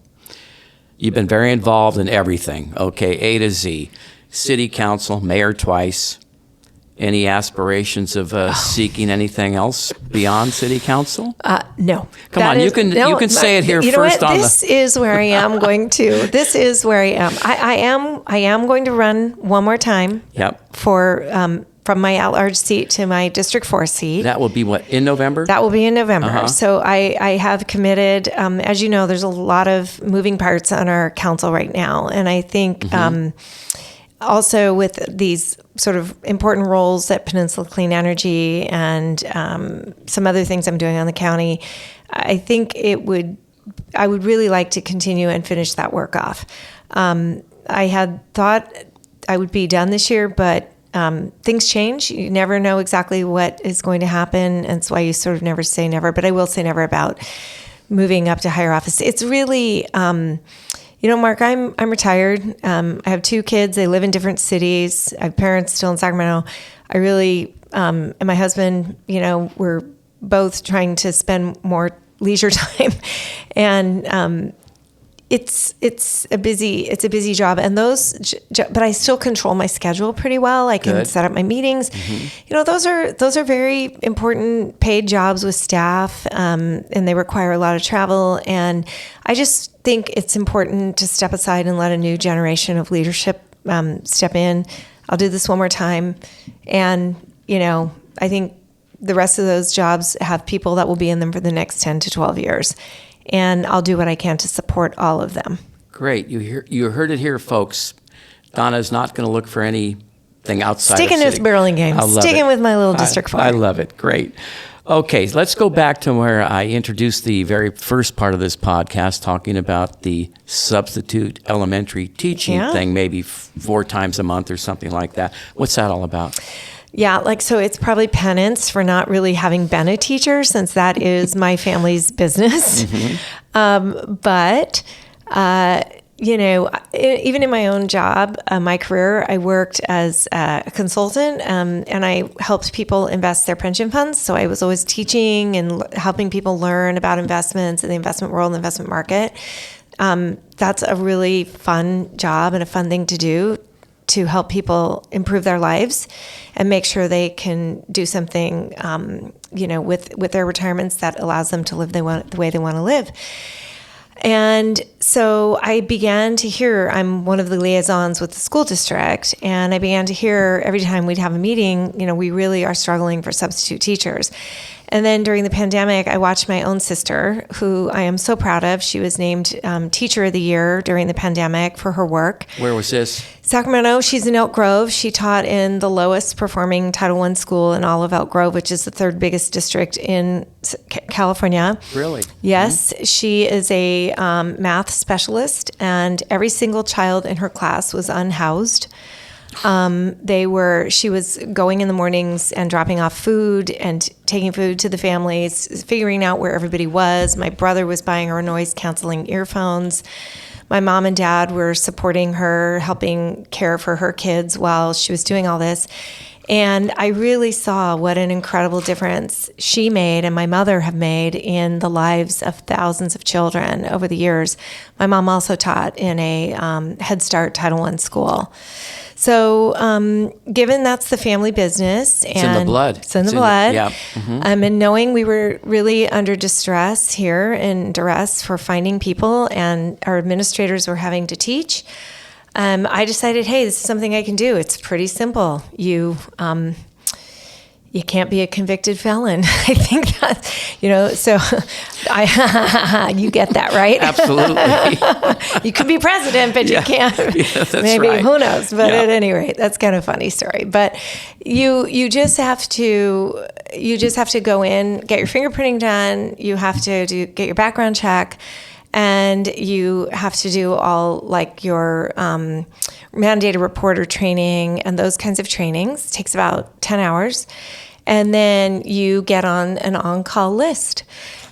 You've been very involved in everything, okay, A to Z. City council, mayor twice. Any aspirations of seeking anything else beyond city council? No. Come on, you can say it here first. This is where I am going to. This is where I am. I am going to run one more time. Yep. For from my at-large seat to my District 4 seat. That will be what, in November? That will be in November. So I have committed. As you know, there's a lot of moving parts on our council right now, and I think. Also, with these sort of important roles at Peninsula Clean Energy and some other things I'm doing on the county, I think I would really like to continue and finish that work off. I had thought I would be done this year, but things change. You never know exactly what is going to happen, and that's why you sort of never say never. But I will say never about moving up to higher office. It's really... Mark, I'm retired. I have 2 kids. They live in different cities. I have parents still in Sacramento. I really and my husband, we're both trying to spend more leisure time, and it's a busy job, and but I still control my schedule pretty well. I can set up my meetings. Those are very important paid jobs with staff, and they require a lot of travel. And I just think it's important to step aside and let a new generation of leadership step in. I'll do this one more time, and I think the rest of those jobs have people that will be in them for the next 10 to 12 years. And I'll do what I can to support all of them. Great. You heard it here, folks. Donna's not going to look for anything outside Sticking of with Burlingames. Sticking with my little district farm. I love it. Great. Okay, let's go back to where I introduced the very first part of this podcast, talking about the substitute elementary teaching thing, maybe 4 times a month or something like that. What's that all about? Yeah, so it's probably penance for not really having been a teacher, since that is my family's business. But even in my own job, my career, I worked as a consultant, and I helped people invest their pension funds. So I was always teaching and helping people learn about investments in the investment world and the investment market. That's a really fun job and a fun thing to do, to help people improve their lives and make sure they can do something, with their retirements that allows them to live the way they want to live. And so I began to hear, I'm one of the liaisons with the school district, and I began to hear every time we'd have a meeting, we really are struggling for substitute teachers. And then during the pandemic, I watched my own sister, who I am so proud of. She was named Teacher of the Year during the pandemic for her work. Where was this? Sacramento. She's in Elk Grove. She taught in the lowest performing Title I school in all of Elk Grove, which is the 3rd biggest district in California. Really? Yes. Mm-hmm. She is a math specialist, and every single child in her class was unhoused. She was going in the mornings and dropping off food and taking food to the families, figuring out where everybody was. My brother was buying her noise canceling earphones. My mom and dad were supporting her, helping care for her kids while she was doing all this. And I really saw what an incredible difference she made and my mother have made in the lives of thousands of children over the years. My mom also taught in a Head Start Title I school. So, given that's the family business, and it's in the blood. It's in the blood. Yeah. Mm-hmm. And knowing we were really under distress here and duress for finding people, and our administrators were having to teach, I decided, hey, this is something I can do. It's pretty simple. You can't be a convicted felon. I think that, so you get that, right? Absolutely. You could be president, but you can't. Yeah, that's maybe, right. Who knows? But at any rate, that's kind of a funny story. But you just have to go in, get your fingerprinting done. You have to get your background check. And you have to do all like your mandated reporter training and those kinds of trainings. It takes about 10 hours. And then you get on an on-call list.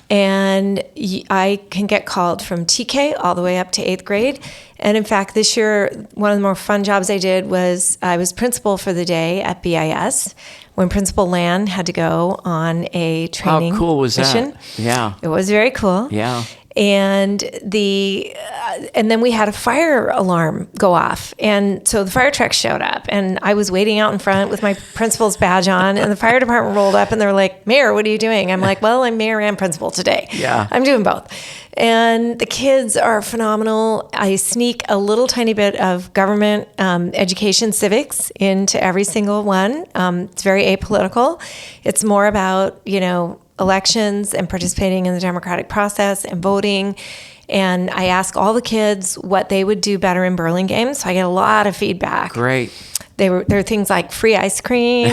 And I can get called from TK all the way up to 8th grade. And in fact, this year, one of the more fun jobs I did was I was principal for the day at BIS when Principal Lan had to go on a training mission. How cool was that? Yeah. It was very cool. Yeah. And then we had a fire alarm go off. And so the fire truck showed up, and I was waiting out in front with my principal's badge on, and the fire department rolled up and they were like, Mayor, what are you doing? I'm like, well, I'm mayor and principal today. Yeah. I'm doing both. And the kids are phenomenal. I sneak a little tiny bit of government education civics into every single one. It's very apolitical. It's more about, elections and participating in the democratic process and voting. And I ask all the kids what they would do better in Burlingames. So I get a lot of feedback. Great. There are things like free ice cream,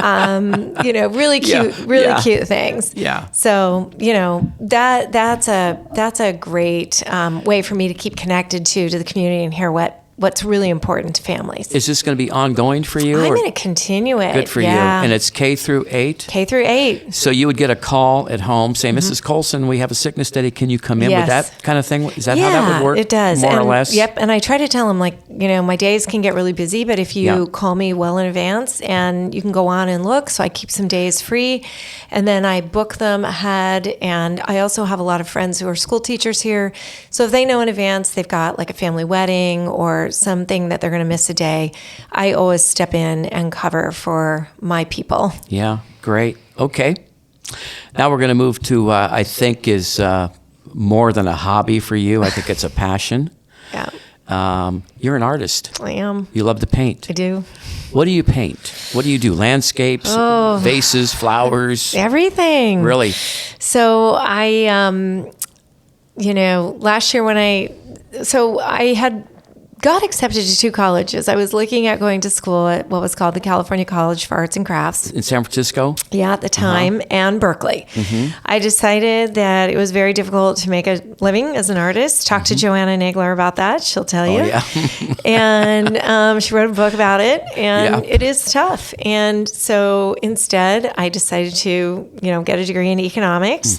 really cute, cute things. Yeah. So, that's a great way for me to keep connected to the community and hear what's really important to families. Is this going to be ongoing for you? I'm going to continue it. Good for you. And it's K through 8? K through 8. So you would get a call at home saying, Mrs. Colson, we have a sickness study. Can you come in with that kind of thing? Is that how that would work? It does. More or less? Yep. And I try to tell them, my days can get really busy, but if you call me well in advance, and you can go on and look, so I keep some days free, and then I book them ahead. And I also have a lot of friends who are school teachers here, so if they know in advance they've got like a family wedding or something that they're going to miss a day, I always step in and cover for my people. Yeah, great. Okay. Now we're going to move to, I think is more than a hobby for you. I think it's a passion. Yeah. You're an artist. I am. You love to paint. I do. What do you paint? What do you do? Landscapes, vases, flowers? Everything. Really? So I, last year when I had got accepted to 2 colleges. I was looking at going to school at what was called the California College for Arts and Crafts. In San Francisco? Yeah, at the time, and Berkeley. I decided that it was very difficult to make a living as an artist. Talk to Joanna Nagler about that. She'll tell you. Yeah. And she wrote a book about it, and it is tough. And so instead, I decided to, get a degree in economics.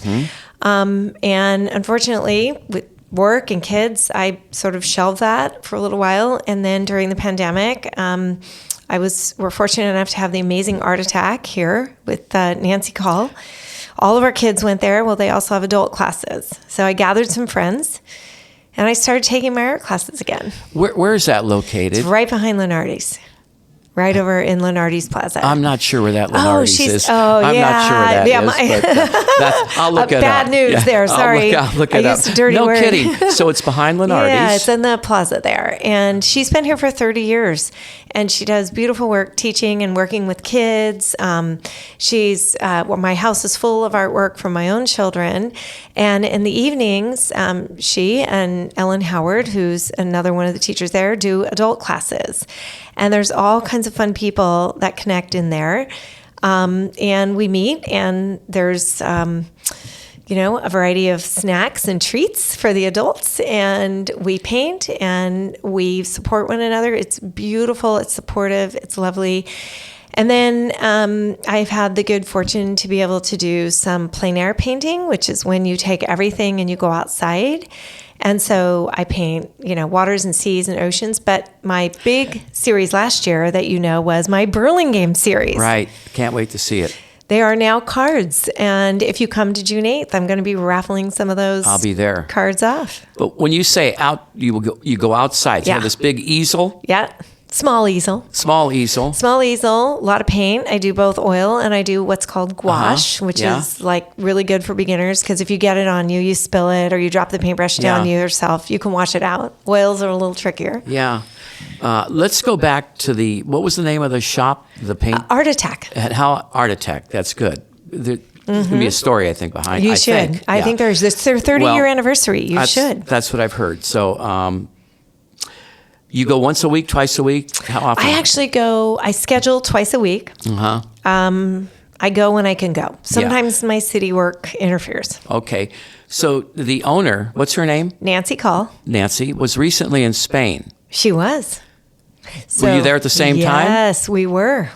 And unfortunately, with work and kids, I sort of shelved that for a little while. And then during the pandemic, we're fortunate enough to have the amazing Art Attack here with Nancy Call. All of our kids went there. Well, they also have adult classes. So I gathered some friends, and I started taking my art classes again. Where is that located? It's right behind Lenardi's. Right over in Lenardi's Plaza. I'm not sure where that Lenardi's is. I'm not sure where that is. I'll look it up. Bad news there. Sorry. I'll look it up. I used a dirty word. No kidding. So it's behind Lenardi's. Yeah, it's in the plaza there. And she's been here for 30 years. And she does beautiful work teaching and working with kids. My house is full of artwork from my own children. And in the evenings, she and Ellen Howard, who's another one of the teachers there, do adult classes. And there's all kinds of fun people that connect in there. And we meet, and there's, a variety of snacks and treats for the adults. And we paint, and we support one another. It's beautiful. It's supportive. It's lovely. And then I've had the good fortune to be able to do some plein air painting, which is when you take everything and you go outside. And so I paint, waters and seas and oceans. But my big series last year that was my Burlingame series. Right. Can't wait to see it. They are now cards. And if you come to June 8th, I'm going to be raffling some of those I'll be there. Cards off. But when you say out, you go outside. So you have this big easel. Yeah. Small easel. Small easel. Small easel, a lot of paint. I do both oil and I do what's called gouache, which is like really good for beginners because if you get it on you, you spill it or you drop the paintbrush down you yourself, you can wash it out. Oils are a little trickier. Yeah. Let's go back to what was the name of the shop? The paint? Art Attack. Art Attack. That's good. There's going to be a story, I think, behind it. You should. I think there's their 30-year anniversary. You should. That's what I've heard. So, you go once a week, twice a week? How often? I schedule twice a week. I go when I can go. Sometimes my city work interferes. Okay. So the owner, what's her name? Nancy Call. Nancy was recently in Spain. She was. Were you there at the same time? Yes, we were.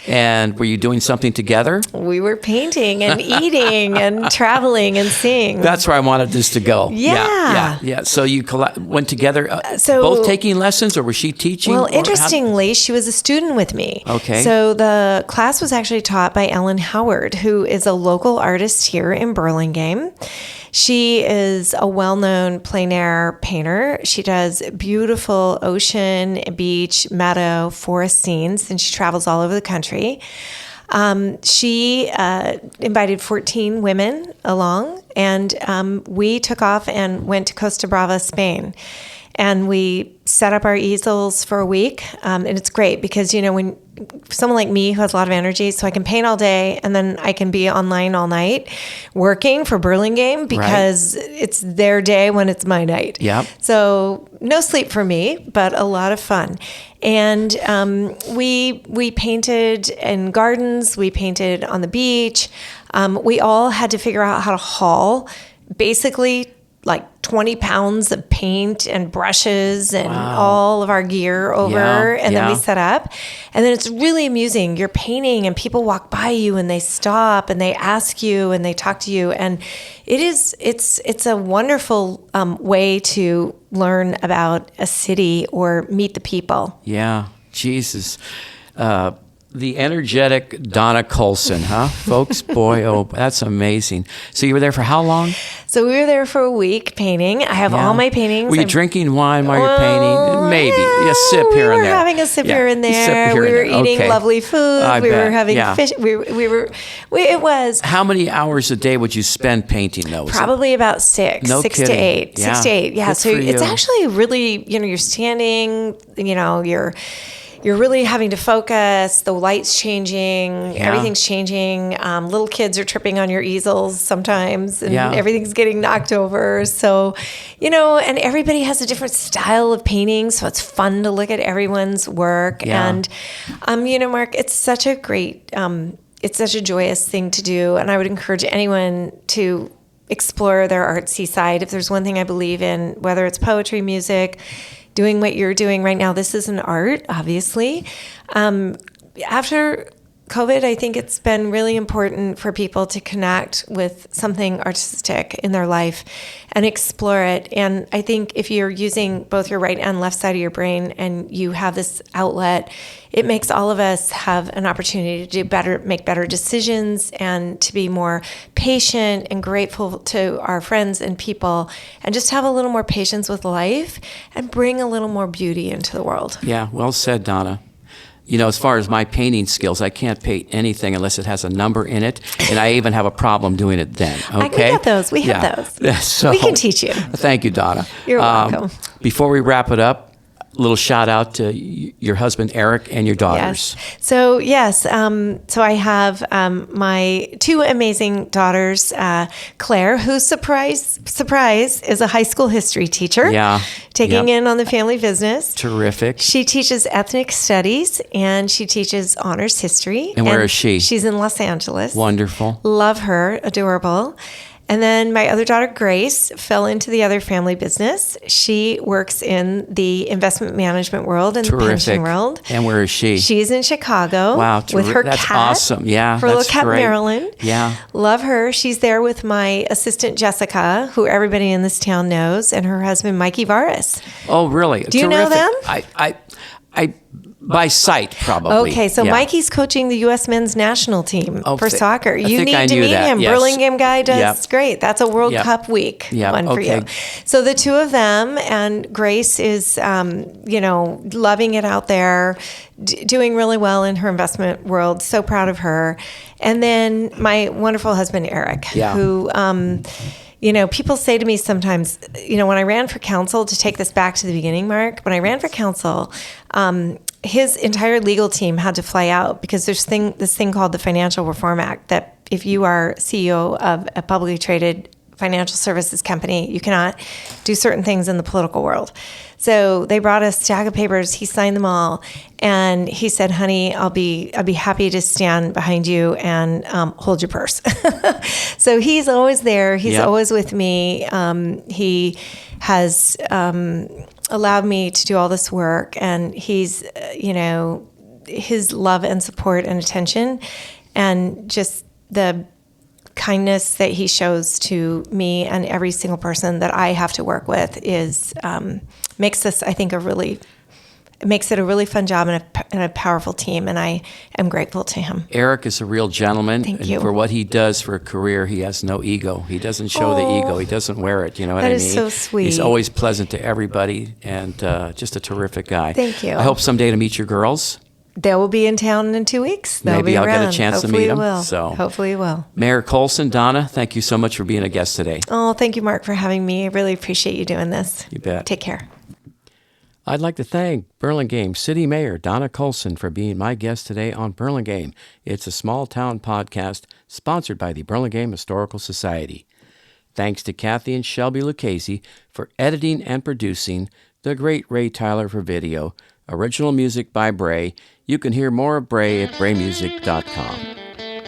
And were you doing something together? We were painting and eating and traveling and seeing. That's where I wanted this to go. Yeah. So you went together, both taking lessons, or was she teaching? Well, interestingly, she was a student with me. Okay. So the class was actually taught by Ellen Howard, who is a local artist here in Burlingame. She is a well-known plein air painter. She does beautiful ocean, beach, meadow, forest scenes, and she travels all over the country. She invited 14 women along, and we took off and went to Costa Brava, Spain. And we set up our easels for a week. And it's great because, when someone like me who has a lot of energy, so I can paint all day and then I can be online all night working for Burlingame because it's their day when it's my night. Yep. So no sleep for me, but a lot of fun. And we painted in gardens. We painted on the beach. We all had to figure out how to haul basically like 20 pounds of paint and brushes and all of our gear over. And then we set up. And then it's really amusing. You're painting and people walk by you and they stop and they ask you and they talk to you. And it's a wonderful way to learn about a city or meet the people. Yeah, Jesus. The energetic Donna Colson, huh? Folks, boy, oh, that's amazing. So you were there for how long? So we were there for a week painting. I have all my paintings. Were you drinking wine while you're painting? Maybe. A sip here and there. We were having a sip here and there. We were eating lovely food. We were having fish. It was. How many hours a day would you spend painting though? Probably about 6. No 6 kidding. to 8. Yeah. 6 to 8. Yeah. Good So for it's you. actually really, you're standing, you're really having to focus. The light's changing. Yeah. Everything's changing. Little kids are tripping on your easels sometimes, and everything's getting knocked over. So, and everybody has a different style of painting, so it's fun to look at everyone's work. Yeah. And, Mark, it's such a great, it's such a joyous thing to do, and I would encourage anyone to explore their artsy side. If there's one thing I believe in, whether it's poetry, music, doing what you're doing right now, this is an art, obviously. After COVID, I think it's been really important for people to connect with something artistic in their life and explore it. And I think if you're using both your right and left side of your brain and you have this outlet, it makes all of us have an opportunity to do better, make better decisions, and to be more patient and grateful to our friends and people, and just have a little more patience with life and bring a little more beauty into the world. Yeah, well said, Donna. As far as my painting skills, I can't paint anything unless it has a number in it, and I even have a problem doing it then. Okay, we got those. We have those. So, we can teach you. Thank you, Donna. You're welcome. Before we wrap it up, a little shout out to your husband Eric and your daughters. Yes. So I have my 2 amazing daughters, Claire, who surprise is a high school history teacher. Yeah. Taking in on the family business. Terrific. She teaches ethnic studies and she teaches honors history. And where is she? She's in Los Angeles. Wonderful. Love her. Adorable. And then my other daughter, Grace, fell into the other family business. She works in the investment management world and the pension world. And where is she? She's in Chicago. Wow, with her that's cat. Awesome. Yeah, her little cat, Marilyn. Yeah. Love her. She's there with my assistant, Jessica, who everybody in this town knows, and her husband, Mikey Varis. Oh, really? Do you know them? I by sight, probably. Okay, so Mikey's coaching the U.S. men's national team for soccer. You need to meet him. Yes. Burlingame guy does great. That's a World Cup week one for you. So the 2 of them, and Grace is, loving it out there, doing really well in her investment world. So proud of her. And then my wonderful husband, Eric, who... people say to me sometimes, when I ran for council, to take this back to the beginning, Mark, when I ran for council, his entire legal team had to fly out because there's this thing called the Financial Reform Act that if you are CEO of a publicly traded financial services company, you cannot do certain things in the political world. So they brought a stack of papers. He signed them all, and he said, "Honey, I'll be happy to stand behind you and hold your purse." So he's always there. He's always with me. He has allowed me to do all this work, and he's, his love and support and attention, and just the kindness that he shows to me and every single person that I have to work with is makes this, I think, it makes it a really fun job and a powerful team, and I am grateful to him. Eric is a real gentleman. Thank you. For what he does for a career, he has no ego. He doesn't show the ego. He doesn't wear it. You know what I mean? That is so sweet. He's always pleasant to everybody, and just a terrific guy. Thank you. I hope someday to meet your girls. They will be in town in 2 weeks. They'll Maybe be I'll around. get a chance Hopefully to meet them. Will. So. Hopefully you will. Mayor Colson, Donna, thank you so much for being a guest today. Oh, thank you, Mark, for having me. I really appreciate you doing this. You bet. Take care. I'd like to thank Burlingame City Mayor Donna Colson for being my guest today on Burlingame. It's a small town podcast sponsored by the Burlingame Historical Society. Thanks to Kathy and Shelby Lucchese for editing and producing, the great Ray Tyler for video, original music by Bray. You can hear more of Bray at braymusic.com.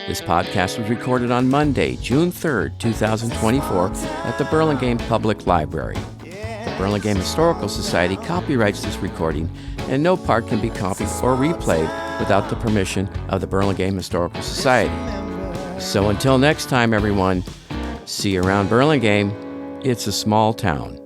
This podcast was recorded on Monday, June 3rd, 2024, at the Burlingame Public Library. The Burlingame Historical Society copyrights this recording, and no part can be copied or replayed without the permission of the Burlingame Historical Society. So until next time, everyone, see you around Burlingame. It's a small town.